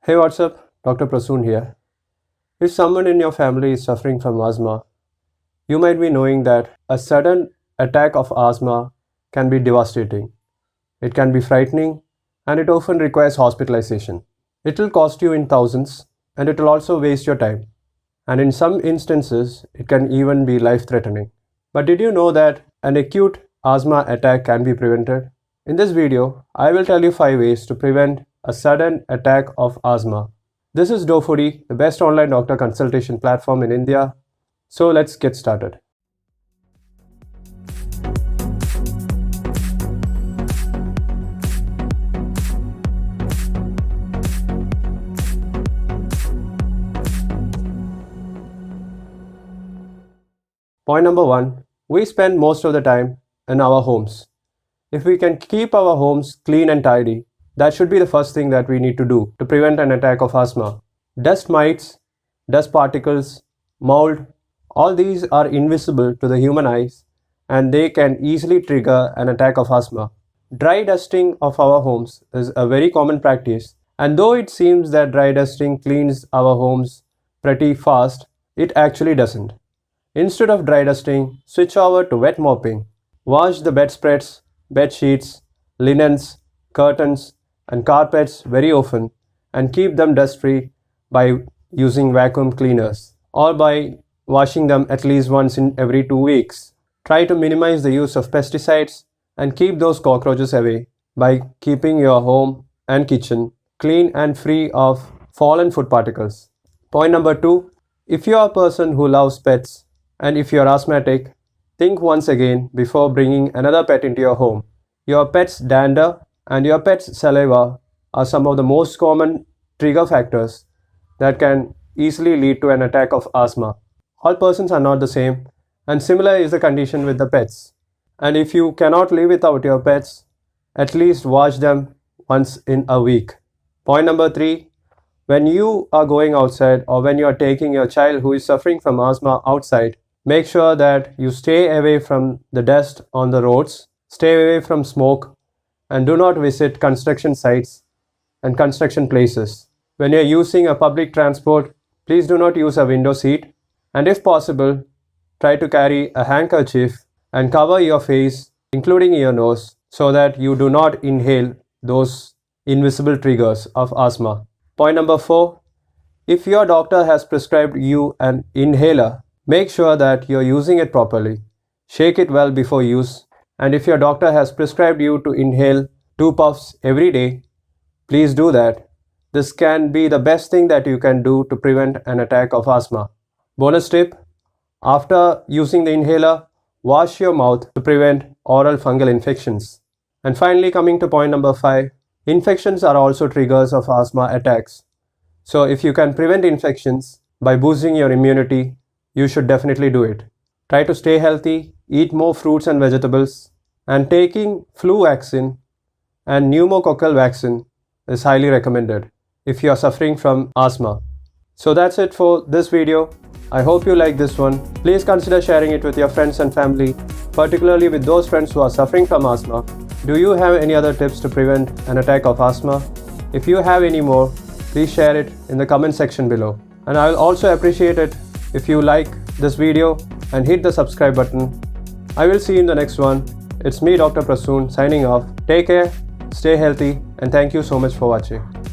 Hey, what's up? Dr. Prasoon here. If someone in your family is suffering from asthma, you might be knowing that a sudden attack of asthma can be devastating. It can be frightening and it often requires hospitalization. It will cost you in thousands and it will also waste your time. And in some instances, it can even be life threatening. But did you know that an acute asthma attack can be prevented? In this video, I will tell you 5 ways to prevent a sudden attack of asthma. This is Dofody, the best online doctor consultation platform in India. So let's get started. Point number 1. We spend most of the time in our homes. If we can keep our homes clean and tidy, that should be the first thing that we need to do to prevent an attack of asthma. Dust mites, dust particles, mold, all these are invisible to the human eyes and they can easily trigger an attack of asthma. Dry dusting of our homes is a very common practice, and though it seems that dry dusting cleans our homes pretty fast, it actually doesn't. Instead of dry dusting, switch over to wet mopping. Wash the bedspreads, bed sheets, linens, curtains, and carpets very often and keep them dust-free by using vacuum cleaners or by washing them at least once in every 2 weeks. Try to minimize the use of pesticides and keep those cockroaches away by keeping your home and kitchen clean and free of fallen food particles. Point number 2. If you are a person who loves pets and if you are asthmatic, think once again before bringing another pet into your home. Your pet's dander and your pet's saliva are some of the most common trigger factors that can easily lead to an attack of asthma. All persons are not the same, and similar is the condition with the pets. And if you cannot live without your pets, at least wash them once in a week. Point number 3. When you are going outside or when you are taking your child who is suffering from asthma outside, make sure that you stay away from the dust on the roads, stay away from smoke, and do not visit construction sites and construction places. When you are using a public transport, please do not use a window seat, and if possible, try to carry a handkerchief and cover your face, including your nose, so that you do not inhale those invisible triggers of asthma. Point number 4. If your doctor has prescribed you an inhaler, make sure that you're using it properly. Shake it well before use. And if your doctor has prescribed you to inhale 2 puffs every day, please do that. This can be the best thing that you can do to prevent an attack of asthma. Bonus tip: after using the inhaler, wash your mouth to prevent oral fungal infections. And finally, coming to point number 5, infections are also triggers of asthma attacks. So if you can prevent infections by boosting your immunity, you should definitely do it. Try to stay healthy, eat more fruits and vegetables, and taking flu vaccine and pneumococcal vaccine is highly recommended if you are suffering from asthma. So that's it for this video. I hope you like this one. Please consider sharing it with your friends and family, particularly with those friends who are suffering from asthma. Do you have any other tips to prevent an attack of asthma? If you have any more, please share it in the comment section below. And I will also appreciate it if you like this video and hit the subscribe button. I will see you in the next one. It's me, Dr. Prasoon, signing off. Take care, stay healthy, and thank you so much for watching.